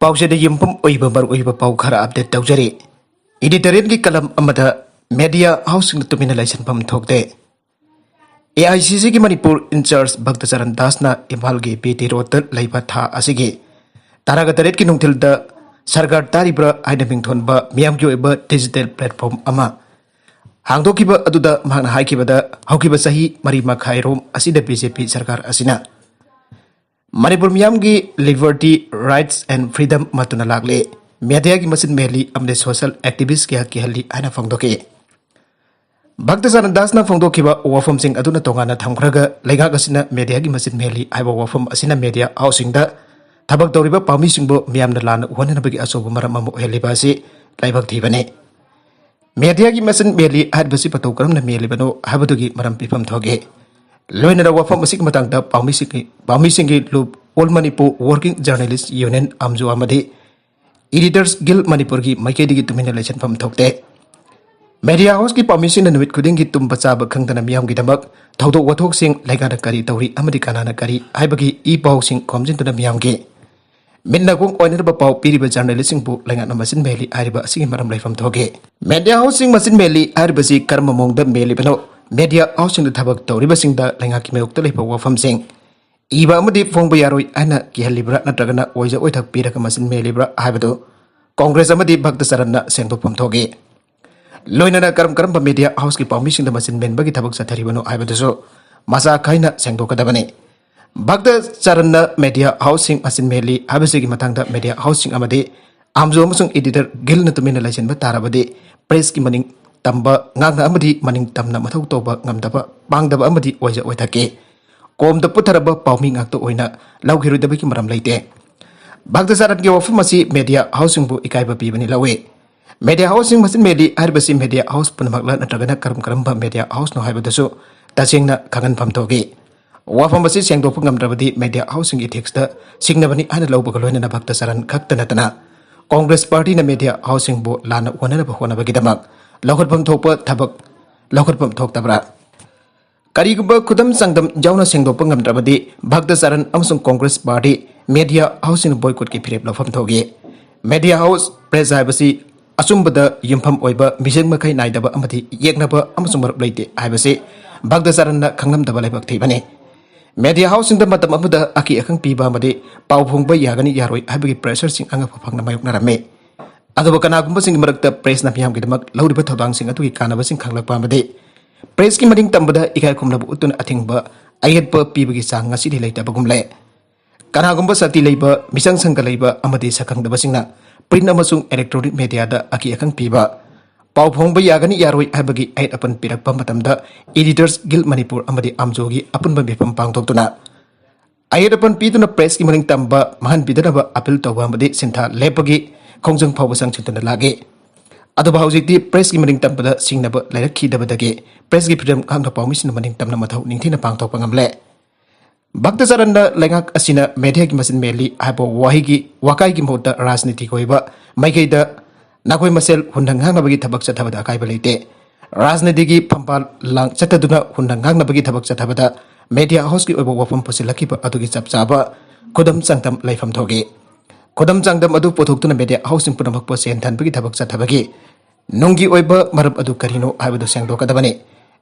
पाउसेद यमपम ओइबा मर ओइबा पाउ खरा अपडेट तौजरी एडिटोरियल की कलम अमदा मीडिया हाउसिंग तुमिना लाइसन फम थोकते एआईसीसी की मणिपुर इंचार्ज भक्त चरण दास ना इम्फाल की बीटी रोड लाइबा था असिगे तारागा तरेट की नुंगथिल द सरकार तारिब्रा आइना मिंगथोनबा मियाम की ओइबा डिजिटल प्लेटफॉर्म अमा हांगदोकिबा अदुदा मांगना हाइकिबदा हौकिबा सही मरी मखाई रोम असिदा बीजेपी सरकार असिना मणिपुर मियाम की लिबर्टी राइट्स एंड फ्रीडम मतुना लागले मीडिया की मसिन मेली अमने सोशल एक्टिविस्ट के हक की हल्ली आना फोंदोके भक्त चरण दास ना फोंदोकिबा वाफम सिंह अदुना तोंगाना थमखरगा लेगाक असिना मीडिया की मसिन मेली आइबा वाफम असिना मीडिया हाउसिंग दा थबक तौरिबा पामी सिंहबो मियामना लाना वहननबगी अचौबा मरम अमा ओहेलिबा असि लाइबक थीबने मीडिया की मसिन मेली हादबसि पतौ करमना मेलिबनो हाबदुगी मरम पिफम थोगे लोइनरा वाफम असिक मतंगदा पामी सिंह लूप all Manipur working journalist union आमजो अमदि एडिटर्स गिल्ड मणिपुर की मैकेदी तुमिना लाइसन फम थोकते मीडिया हाउस की पामी सिंह नुमित खुदिंग की तुम बचाब खंगदना मियाम की दमक थौदो वथोक सिंह लेगाना करी तौरी अमदि कानाना करी हाइबगी ई पाउ सिंह खोमजिनदना मियाम की मिन्नगुंग ओइनरबा पाउ पीरिबा जर्नलिस्ट सिंह बु लेगाना मसिन मेली आरिबा असिगी मरम लाइफम थोगे मीडिया हाउस सिंह मसिन मेली आरिबसि कर्म मोंगदा मेलिबनो मीडिया हाउसिंग थबक तौरिबसिंगदा लेंगा की मेउक्ता लेबा वाफम सिंह इबा अमदि फोंबा यारोय आना की हलिब्रा नत्रगना ओइजा ओइथक पीरका मसिन मेलिब्रा हाइबदो कांग्रेस अमदि भक्त चरणना सेंदोफम थोगे लोइनना करम मीडिया हाउस की पाउमिसिंग मसिन मेनबगी थबक सथरिबनो हाइबदसो मसा खाइना सेंदोकदबने भक्त चरणना मीडिया हाउसिंग मसिन मेली हाइबसिगी मतंगदा मीडिया हाउसिंग अमदि आमजो अमसुंग एडिटर गिल्डना तुमिना लाइसेंबा ताराबदि प्रेस की मनिंग तंबा ngang amadi maning tamna mathau toba ngamdaba bangdaba amadi oija oithake kom da putharaba paumi ngak to oina laughirudabi ki maram leite bhagda sarat ge office masi media housing bu ikaiba pibani lawe media housing masin medi arbasi media house punmakla natragana karam ba media house no haibadasu tasingna khagan pham thoge wafam masi sengdo pu ngamdrabadi media housing ethics da singnabani ana lawba loina na bhagda saran khakta natana congress party na media housing bu lana wanana ba hona bagi damak लौखटपम थोपा थबक लौखटपम थोक्तब्रा करीगुबा खुदम संगदम जाउना सेंगदोप ngamdrabadi Bhakta Charan अमसुंग Congress party media हाउसिंग boycott की फिरेप लफम थोगे media house press हाइबसी असुंबदा युमफम ओइबा मिजंग मखै नाइदबा अमथि येकनबा अमसुंग मरप लेते हाइबसे भक्त चरणना खंगलमदबा लाइबक थैबने मीडिया हाउसिंग द मतम अमदा अकी अखंग पीबा अमदे पाउ फोंगबा यागनी यारोय हाइबगी प्रेशर सिंग अंगा फफंगना मायुकनारमे अदुबा कनागुंबा सिंग मरक्ता प्रेस ना मियाम गिदमक लौरिबा थौदांग सिंग अतुगी कानाबा सिंग खंगलकपा अमदे प्रेस की मनिंग तंबदा इकाय खुमनबु उतुन अथिंगबा अयेतपा पीबगी चांग ngasi लेतबगुमले कनागुंबा सती लेबा मिसंग संग लेबा अमदे सकंगदबा सिंगना प्रिंट अमसुंग इलेक्ट्रॉनिक मीडिया दा अकी अखंग पीबा पाउ फोंगबा यागनी यारोय हाबगी ऐट अपन पिरकपा मतमदा एडिटर्स गिल्ड मणिपुर अमदे आमजोगी अपुनबा बेफम पांगथोक्तुना अयेट अपन पीतुना प्रेस की मनिंग तंबा महान बिदनबा अपील तौबा अमदे सिंथा लेपगी खोंजंग फाव संचिंतन लागे अदुबा हौजिकति प्रेस की मनिंग तंबदा सिंगनब लाइरखिदबदगे प्रेस की फ्रीडम खांगना पाउमिसिन मनिंग तंबना मथौ निंथिना पांगथोकपा ngamle भक्त चरणना लेंगाक असिना मीडिया की मसिन मेली हाइबो वाहिगी वाकाई की मोता राजनीति कोइबा माइकैदा नाकोय मसेल हुंदंग हांगनबगी थबक चथबदा काइबा लेते राजनीति की फंपाल लांग चतदुना हुंदंग हांगनबगी थबक चथबदा मीडिया हाउस की ओइबो वफम पसिलखिबा अदुगी चपचाबा खुदम संगतम लाइफम थोगे खुदम चांगदम अदु पोथोक्तुना मीडिया हाउसिंग पुनमक पोसेन थानबगी थबक चथबगी नोंगी ओइबा मरब अदु करिनो हाइबदु सेंगदोकदबने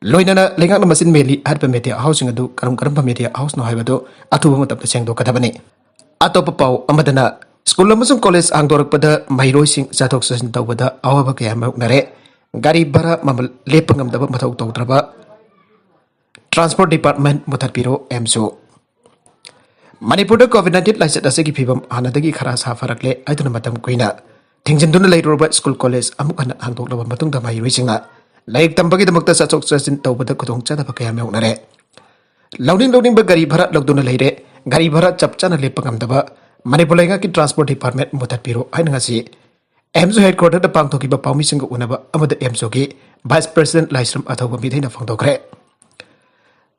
लोइनना लेंगाक मसिन मेली हाइबा मीडिया हाउसिंग अदु करम मीडिया हाउस नो हाइबदु अथुबा मतबदा सेंगदोकदबने अतोप पाउ अमदना स्कूल अमसुंग कॉलेज आंगदोरकपदा महिरोइसिंग जाथोक ससिन तौबदा अवाबा कया माउकनरे गाड़ी भाड़ा ममल लेपंगमदबा मथौ तौद्रबा ट्रांसपोर्ट डिपार्टमेंट मुथरपिरो एमसो मणिपुर कोविड-19 लाइसेट असे की फिबम हानदगी खरा साफरकले आइतुना मतम कुइना थिंजनदुना लेरोबा स्कूल कॉलेज अमुकना हांदोकलबा मतुंगदा माइरोइसिंगा लाइक तंबगी दमक्ता सचोक सचिन तौबदा खुदोंग चादबा कया मेउनरे लौनिंग गाड़ी भाड़ा लौदुना लेरे गाड़ी भाड़ा चपचाना लेपंगमदबा मणिपुर लेंगा की ट्रांसपोर्ट डिपार्टमेंट मुथरपिरो आइनगासी एमसो हेडक्वार्टर द पांगथोकिबा पाउमिसिंग उनबा अमद एमसो की वाइस प्रेसिडेंट लाइसरम अथौबा मिथैना फोंदोखरे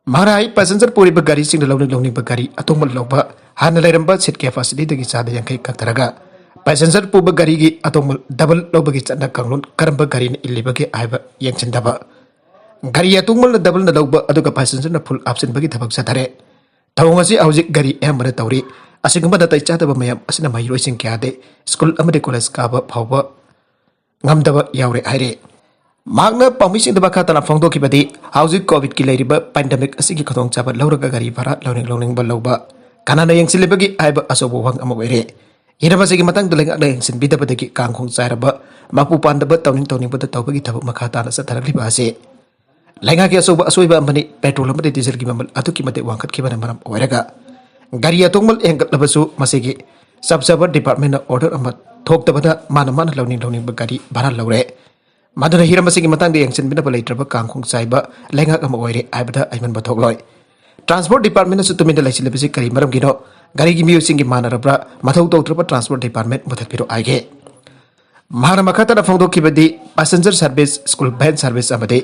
महाराई पैसेंजर पूरीब गाड़ी सिंह लौनिंग गाड़ी अतोंबल लौबा हाना लेरंबा सीट कैपेसिटी दगी चादा यांखै कक्तरगा पैसेंजर पूब गाड़ी की अतोंबल डबल लौबगी चन्ना कांगलोन करंब गाड़ी ने इलिबगे आइबा यंगचंदबा गाड़ी अतोंबल डबल न लौबा अदुगा पैसेंजर न फुल ऑप्शन बगी थबक सथरे थौंगसी हौजिक गाड़ी एमबन तौरी ꯑꯁꯤꯒꯨꯝꯕꯗ ꯇꯩ ꯆꯥꯗꯕ ꯃꯌꯥꯝ ꯑꯁꯤꯅ ꯃꯍꯩꯔꯣꯏꯁꯤꯡ ꯀꯌꯥꯗꯤ ꯁ꯭ꯀꯨꯜ ꯑꯃꯗꯤ ꯀꯣꯂꯦꯖ ꯀꯥꯕ ꯐꯥꯎꯕ ꯉꯝꯗꯕ ꯌꯥꯎꯔꯦ ꯍꯥꯏꯔꯦ ꯃꯍꯥꯛꯅ ꯄꯥꯎꯃꯤꯁꯤꯡꯗ ꯃꯈꯥ ꯇꯥꯅ ꯐꯣꯡꯗꯣꯛꯈꯤꯕꯗꯤ ꯍꯧꯖꯤꯛ ꯀꯣꯚꯤꯗꯀꯤ ꯂꯩꯔꯤꯕ ꯄꯦꯟꯗꯦꯃꯤꯛ ꯑꯁꯤꯒꯤ ꯈꯨꯗꯣꯡꯆꯥꯕ ꯂꯧꯔꯒ ꯒꯥꯔꯤ ꯚꯔꯥ ꯂꯧꯅꯤꯡꯕ ꯂꯧꯕ ꯀꯅꯥꯅ ꯌꯦꯡꯁꯤꯜꯂꯤꯕꯒꯤ ꯍꯥꯏꯕ ꯑꯆꯧꯕ ꯋꯥꯍꯪ ꯑꯃ ꯑꯣꯏꯔꯦ ꯍꯤꯔꯝ ꯑꯁꯤꯒꯤ ꯃꯇꯥꯡꯗ ꯂꯩꯉꯥꯛꯅ ꯌꯦꯡꯁꯤꯟꯕꯤꯗꯕꯗꯒꯤ ꯀꯥꯡꯈꯣꯡ ꯆꯥꯏꯔꯕ ꯃꯄꯨ ꯄꯥꯟꯗꯕ ꯇꯧꯅꯤꯡꯕꯗ ꯇꯧꯕꯒꯤ ꯊꯕꯛ ꯃꯈꯥ ꯇꯥꯅ ꯆꯠꯊꯔꯛꯂꯤꯕ ꯑꯁꯤ ꯂꯩꯉꯥꯛꯀꯤ ꯑꯆꯧꯕ ꯑꯁꯣꯏꯕ ꯑꯃꯅꯤ ꯄꯦꯇ꯭ꯔꯣꯜ ꯑꯃꯗꯤ ꯗꯤꯖꯜꯒꯤ ꯃꯃꯜ ꯑꯗꯨꯛꯀꯤ ꯃꯇꯤꯛ ꯋꯥꯡꯈꯠꯈꯤꯕꯅ ꯃꯔꯝ ꯑꯣꯏꯔꯒ ꯒꯥꯔꯤ ꯑꯇꯣꯡꯃꯜ ꯍꯦꯟꯒꯠꯂꯕꯁꯨ ꯃꯁꯤꯒꯤ ꯁꯕ ꯁꯔꯚꯔ ꯗꯤꯄꯥꯔꯠꯃꯦꯟꯠꯅ ꯑꯣꯔꯗꯔ ꯑꯃ ꯊꯣꯛꯇꯕꯗ ꯃꯥꯅ ꯂꯧꯅꯤꯡꯕ ꯒꯥꯔꯤ ꯚꯔꯥ ꯂꯧꯔꯦ ꯃꯗꯨꯅ ꯍꯤꯔꯝ ꯑꯁꯤꯒꯤ ꯃꯇꯥꯡꯗ ꯌꯦꯡꯁꯤꯟꯕꯤꯅꯕ ꯂꯩꯇ꯭ꯔꯕ ꯀꯥꯡꯈꯣꯡ ꯆꯥꯏꯕ ꯂꯩꯉꯥꯛ ꯑꯃ ꯑꯣꯏꯔꯦ ꯍꯥꯏꯕꯗ ꯑꯩꯃꯟꯕ ꯊꯣꯛꯂꯣꯏ ꯇ꯭ꯔꯥꯟꯁꯄꯣꯔꯠ ꯗꯤꯄꯥꯔꯠꯃꯦꯟꯠꯅꯁꯨ ꯇꯨꯃꯤꯟꯅ ꯂꯩꯁꯤꯜꯂꯤꯕꯁꯤ ꯀꯔꯤ ꯃꯔꯝꯒꯤꯅꯣ ꯒꯥꯔꯤꯒꯤ ꯃꯤꯑꯣꯏꯁꯤꯡꯒꯤ ꯃꯥꯟꯅꯔꯕ꯭ꯔꯥ ꯃꯊꯧ ꯇꯧꯗ꯭ꯔꯕ ꯇ꯭ꯔꯥꯟꯁꯄꯣर्ट डिपार्टमेंट मुथꯠꯄꯤꯔꯣ ꯍꯥꯏꯒꯦ ꯃꯍꯥꯛꯅ ꯃꯈꯥ ꯇꯥꯅ ꯐꯣꯡꯗꯣꯛꯈꯤꯕꯗꯤ passenger service school van service ꯑꯃꯗꯤ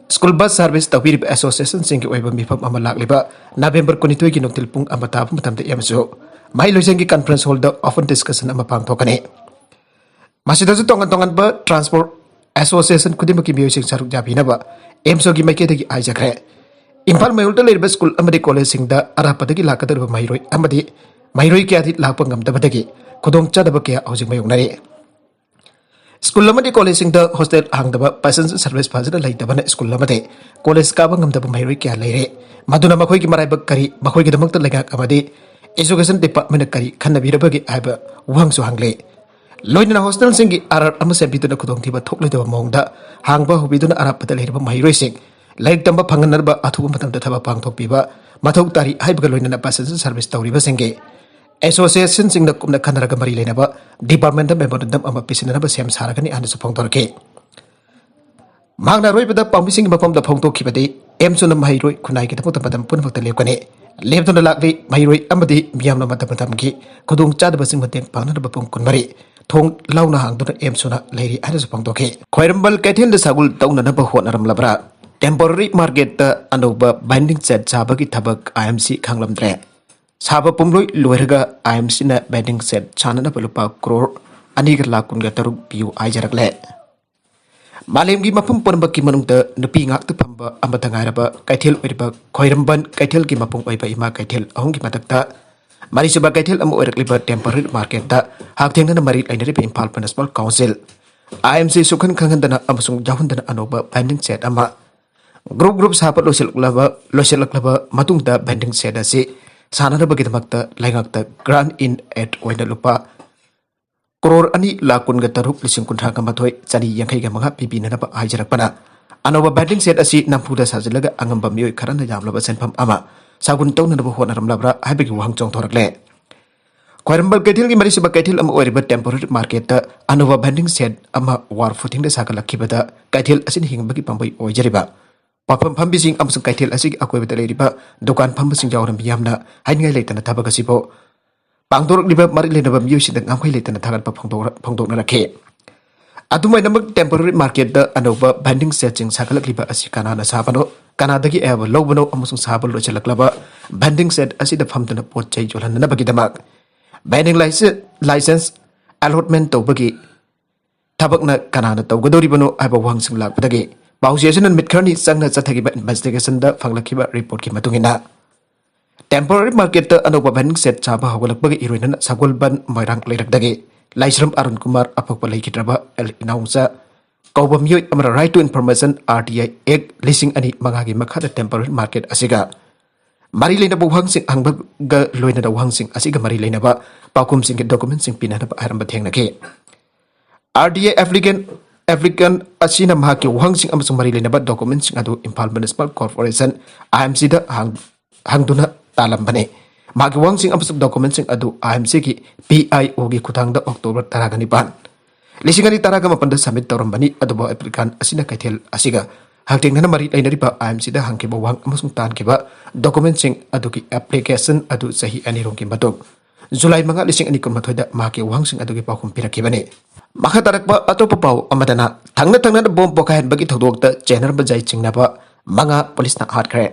स्कूल बस सर्विस तौरीब एसोसिएशन सिंह की मिफम नवेंबर 12 की नुक्तिल पुंग मई लोइसेंगी कॉन्फ्रेंस हॉल ओपन डिस्कशन पांथोकने तोंगन तोंगन ट्रांसपोर्ट एसोसिएशन खुद की म्यूजिक सरुक जाबीनब एमसो की मैके आईजख्रे इम्फाल मयूल लेब स्कूल कॉलेज अरापद लाकदर महरोई क्या लाप गमदबी खुदचादब क्या हजिक मयोनरे स्कूल कॉलेज हॉस्टेल हांगदब पैसेंजर सर्विस फजन लेतबन स्कूल कॉलेज काब गमदब महरोई क्या लेरे मधुना मखोई की मराइबक करी मखोईगीदमक्त लेगाक एजुकेशन डिपार्टमेंट करी खन्नबीरबगी आइब वहांगसु हांगले लोइना हॉस्टेल सिंगी आरआर अम सेबिदुना खुदोंथिब थोक्लेदब मौंगदा हांगबा हुबिदुना अरापद लेरब महरोईसिंग लाइक तंब फंगनरब अथुब मतमदा थबक पांगथोकपीबा मथौ तारी हाइबग लोइना पैसेंजर सर्विस तौरीबसिंगे एसोसिएशन सिंह कुमना खनरग मरी लेनब डिपार्टमेंट मेमोरेंडम अमा पिसिनब सेम सारगनी आनसु फोंदोरके मांगना रोइबद पाउमिसिंग मफमदा फोंदोखिबदि एमसुन महरोई खुनाइगि तमत मदम पुनमक्त लेबकने लेबदुना लाक्ली महरोई अमदि मियामना मतमतमगी खुदोंग चादबसिंग मतेंग पांगनब पुंग कुनमरी थोंग लाउना हांगदुना एमसुना लेरि आनसु फोंदोखे खोइरंबल कैथेल सागुल तौननब होनरमलबरा टेम्पररी मार्केट अनोब बाइंडिंग सेट चाबगी थबक आईएमसी खांगलमद्रे साब पुंगलोई लोइरगा आईएमसी न बाइंडिंग सेट चाननब लुपा करोड़ 2.3 पियु आइजरकले मालेमगी मफम पुनबकी मनुंगद नुपी ngakta phamba amata ngairaba kaithel oiriba khoiramban kaithel gi mapung oiba ima kaithel ahunggi matakta marisuba kaithel am oirakliba temporary market da hakthengna mari lainari impal municipal council IMC sukhan khangandana amasung jahundana anoba banding set ama group sapat loselklaba matungda banding set ase sanarabagi damakta laingakta grant in at oina lupa crore 2,03,930 चनी यांखई मंगा पीबीनब हाइजरपना अनोब vending set असी नमफुदा साजिलग अंगम मियोय खरन यामलब सेनफम अमा सागुन तौनब होनरमलब्रा हाइबगी वहां चोंथोरकले खोरंबल कैथल की मरीसब कैथल अम ओरिब temporary market अनोब vending shed अमा वार फुटिंग द सागलखिबदा कैथल असिन हिंगबगी पंबई ओइजरिबा पाफम फंबिसिंग अमसुं कैथल असिग अकोइबदा लेरिबा दुकान फंबसिंग जावरम बियामना हाइनगाय लेतना थबगसिबो पांगदोरक्लिबा मरि लेनब म्यूजिक ngakhui लेतना थागतप फोंदोकनरखे अदुमैनमक टेम्पररी मार्केट अनोब बैंडिंग सेटिंग सागलक्लिबा असि कानाना साबनो कानादगी एब लोबनो अमसुं साबल लोचलक्लबा बैंडिंग सेट असिद फमदना पोचै जोलहननबगिदमक बैंडिंग लाइसेंस अलॉटमेंट तौबगी थबकना कानाना तौगदोरिबनो आइब वांगसिंग लाकपदगी पाउसिएशन मिटखरनी संगना चथगिबा इन्वेस्टिगेशन द फंगलखिबा रिपोर्ट की मतुंगिना टेम्पररी मार्केट अनोब बैंडिंग सेट चाबा हगलक्पगी इरोइनन सगोलबन मोइरांग लेरकदगी लाइश्रम अरुण कुमार अफोक लेखिद्रबा एल इनाउंसा कौब मियोय अमरा राइट टू इन्फॉर्मेशन आरटीआई एक लिसिंग अनि मंगागी मखाद टेम्पररी मार्केट असिगा मरी लेनब वहांसिंग अंगबग लोइनद वहांसिंग असिगा मरी लेनब पाकुमसिंग डॉक्यूमेंटसिंग पिननब आरंब थेंगनके आरटीआई एप्लीकेंट असिना महाके वहांसिंग अमसुंग मरी लेनब डॉक्यूमेंटसिंग अदु इम्फाल म्युनिसिपल कॉर्पोरेशन आईएमसी द हांगदुना तालंबने मागी वांगसिंग अमसुंग डॉक्यूमेंटसिंग अदु आईएमसी की पीआईओ की खुथांग अक्टोबर 19 सबमिट तौरंबनी अदुबो एप्लीकेंट असिना कैथेल असिगा हाक्टेंगना मरी लेनरिबा आईएमसी द हांगकिबो वांग अमसुंग तानकिबा डॉक्यूमेंटसिंग अदुकी एप्लीकेशन अदु सही अनिरोंगी मतुंग जुलाई 5 2019 दा माके वांगसिंग अदुकी पाखुम पिरकिबने मखा तरकबा अतोप पाउ अमदना थंगना बॉम्ब पोखाहनबगी थौदोकता चेनर बजाई चिंगनाबा मंगा पुलिसना हाटखरे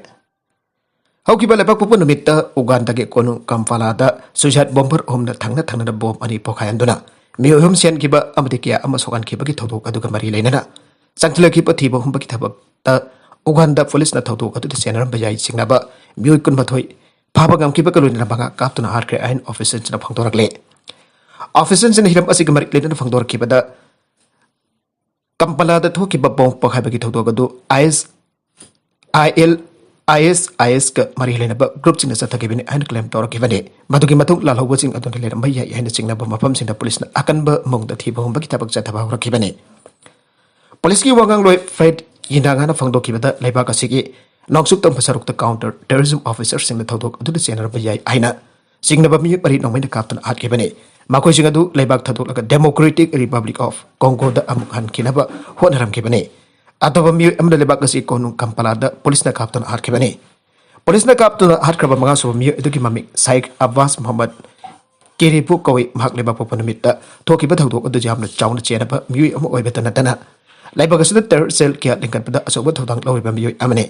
हौकिबा लेपक पुपु नुमित्ता उगानदागे कोनु कंफालादा सुजात बॉम्बर होमना थंगना बॉम्ब अनि पोखायंदुना मियोहम सेनकिबा अमदि किया अमा सोगानकिबगी थौदोक अदुगा मरी लेनना संगथलकिबा थिबा हुमबगी थबकता उगानदा पुलिसना थौदोक अदु सेनर बजाई चिंगनाबा मियोय कुनमाथोय फाबा गमखिबा कलोनी बंगा कापतुना हारख्रे आइन ऑफिसर्सना फंगदोरकले ऑफिसर्सना हिरम असिग मरिक लेना फंगदोरखिबदा कंपलादा थोकिबा बॉम्ब पखाइबगी थौदोगदु IS का मरी लेनबा ग्रुप सिंह चथगिबने आइन क्लेम तौरकिबने मदुगी मतुक लालहौबसिंग अदुन लेरम भैया याइन चिंगनब मफमसिंग पुलिसना अकनब मोंगदा थिबा होंबगी थबक चथबा हौरकिबने पुलिस की वांगांग लोय फ्रेड यिनागाना फंगदोकिबदा लेबाक असिगी नौसुक तंग फसरुक काउंटर टेररिज्म ऑफिसर सिंह थौदोक अदुन चेनर भैया आइना चिंगनब मी परि नोंमैन कापतन आटकिबने मखोइसिंग अदु लेबाक थदोक डेमोक्रेटिक रिपब्लिक ऑफ कोंगो द अमुक हनकिनब होनरमकिबने अतोबा मी अमदा लेबाक असि कोनु कंपलादा पुलिसना कापतन आटकिबने पुलिसना कापतुना हाटख्रबा मंगासो मी अदुगी ममिक साइक अब्बास मोहम्मद केरेपु कवै महक लेबा पोपनमिता थोकिबा थौदोक अदु जामना चाउना चेनबा मिय अमु ओइबेतन नतना लेबाक असुदा टेरर सेल किया लिंकनपदा असोबा थौदांग लौइबा मिय अमने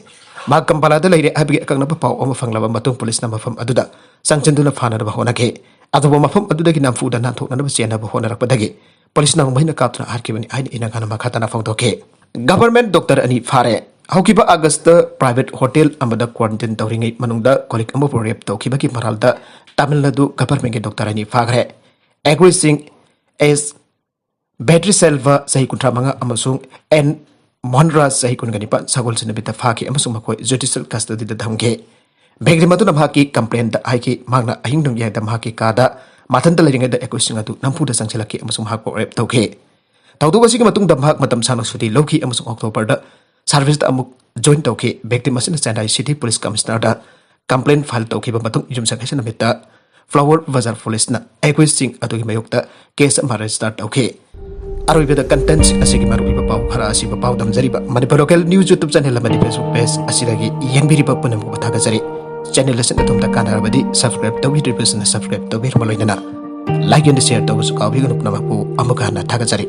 मा कंपलादा लेरे हाबिगे अकंगनबा पाउ अमु फंगलबा मतुंग पुलिसना मफम अदुदा संचंदुना फाननबा होनाके अदुबा मफम अदुदगी नामफुदा नाथोकनबा चेनबा होनरकपदगी पुलिसना मंगबैना कापतुना हाटकिबनी आइन इनागाना मखातना फंगदोके गवर्नमेंट डॉक्टर अनि फारे हौकिबा अगस्त प्राइवेट होटल अमदा क्वारंटाइन तौरिंगै मनुंगदा कोलिक अमबो रेप तौकिबकी मरालदा तमिलनाडु गवर्नमेंट के डॉक्टर अनि फागरे एग्री सिंह एस बैटरी सेल्वा सही कुंट्रा मंगा अमसुंग एन मोहनराज सही कुनगनिपा सगोल सिनबिता फाकी अमसुंग मखोय जुडिशियल कस्टडी दा धमगे बेगरि मदुना माकी कंप्लेंट दा हाइकी मांगना अहिंग नुंग यादा माकी कादा माथंत लेरिंगै दा एग्री सिंह अदु नमफुदा संगसेलकी अमसुंग हाको रेप तौके तौदुबसिग मतुंग दा माक मतम साना सुदी लौकी अमसुंग अक्टोबर दा सर्विस दा अमुक जॉइन तौके व्यक्ति मसिन चेन्नई सिटी पुलिस कमिश्नर दा कंप्लेंट फाइल तौकिबा मतुंग युमसंगैसन नमिता फ्लावर बाजार पुलिसना एग्री सिंह अदुगी मयोक्ता केस अमा रजिस्टर तौके अरोइबदा कंटेंट्स असिगी मरुइबा पाउ खरा असिबा पाउ दमजरिबा Manipur local news YouTube channel अमदि फेसबुक पेज असिदगी यंगबिरिबा पुनमु बतागजरी चैनल असिन अतुमदा कानारबदि सब्सक्राइब तौबिरिबसना सब्सक्राइब तौबिरमलोइदना लाइक एंड शेयर तौबसु काउबिगनु पुनमपु अमुकाना थागजरी